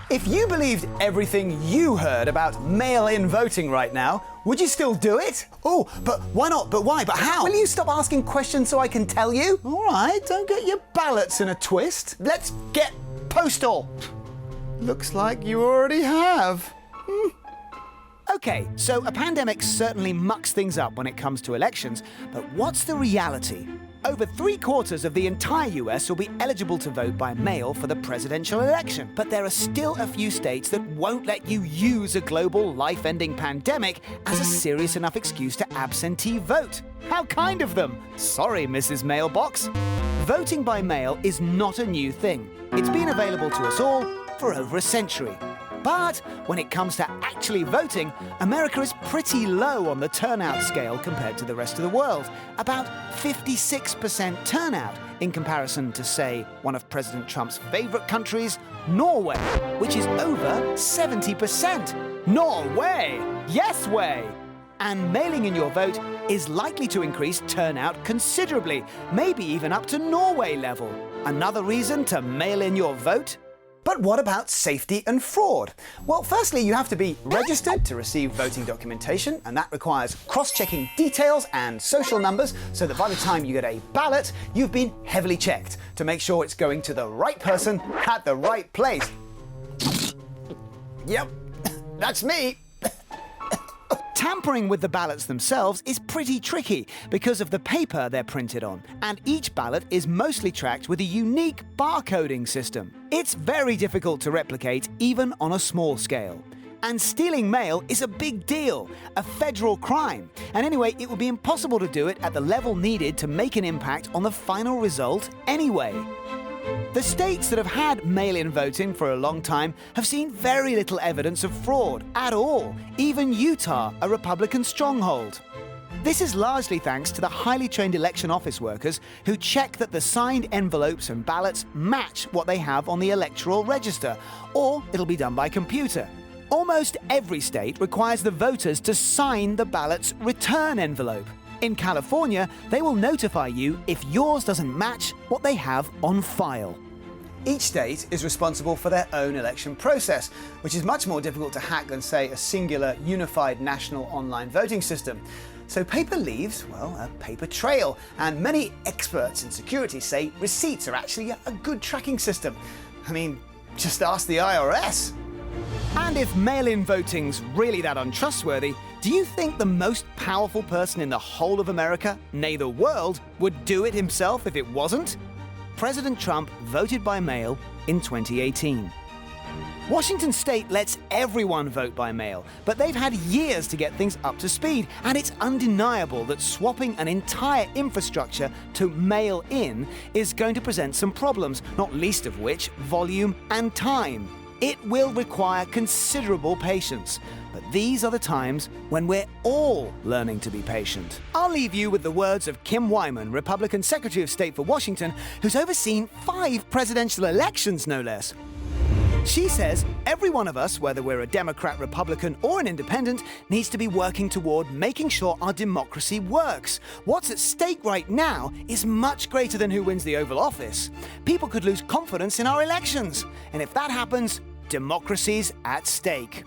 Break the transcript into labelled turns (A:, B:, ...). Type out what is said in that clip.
A: If you believed everything you heard about mail-in voting right now, would you still do it? Oh, but why not? But why? But how? Will you stop asking questions so I can tell you? All right, don't get your ballots in a twist. Let's get postal. Looks like you already have. Okay, so a pandemic certainly mucks things up when it comes to elections, but what's the reality? Over 3/4 of the entire US will be eligible to vote by mail for the presidential election. But there are still a few states that won't let you use a global life-ending pandemic as a serious enough excuse to absentee vote. How kind of them! Sorry, Mrs. Mailbox. Voting by mail is not a new thing. It's been available to us all for over a century. But when it comes to actually voting, America is pretty low on the turnout scale compared to the rest of the world. About 56% turnout in comparison to, say, one of President Trump's favorite countries, Norway, which is over 70%. Norway! Yes way! And mailing in your vote is likely to increase turnout considerably, maybe even up to Norway level. Another reason to mail in your vote? But what about safety and fraud? Well, firstly, you have to be registered to receive voting documentation, and that requires cross-checking details and social numbers so that by the time you get a ballot, you've been heavily checked to make sure it's going to the right person at the right place. Yep, that's me. Tampering with the ballots themselves is pretty tricky because of the paper they're printed on, and each ballot is mostly tracked with a unique barcoding system. It's very difficult to replicate even on a small scale. And stealing mail is a big deal, a federal crime. And anyway, it would be impossible to do it at the level needed to make an impact on the final result anyway. The states that have had mail-in voting for a long time have seen very little evidence of fraud at all, even Utah, a Republican stronghold. This is largely thanks to the highly trained election office workers who check that the signed envelopes and ballots match what they have on the electoral register, or it'll be done by computer. Almost every state requires the voters to sign the ballot's return envelope. In California, they will notify you if yours doesn't match what they have on file. Each state is responsible for their own election process, which is much more difficult to hack than, say, a singular, unified national online voting system. So paper leaves, well, a paper trail, and many experts in security say receipts are actually a good tracking system. I mean, just ask the IRS. And if mail-in voting's really that untrustworthy, do you think the most powerful person in the whole of America, nay the world, would do it himself if it wasn't? President Trump voted by mail in 2018. Washington State lets everyone vote by mail, but they've had years to get things up to speed, and it's undeniable that swapping an entire infrastructure to mail in is going to present some problems, not least of which volume and time. It will require considerable patience, but these are the times when we're all learning to be patient. I'll leave you with the words of Kim Wyman, Republican Secretary of State for Washington, who's overseen 5 presidential elections, no less. She says every one of us, whether we're a Democrat, Republican, or an independent, needs to be working toward making sure our democracy works. What's at stake right now is much greater than who wins the Oval Office. People could lose confidence in our elections. And if that happens, democracy's at stake.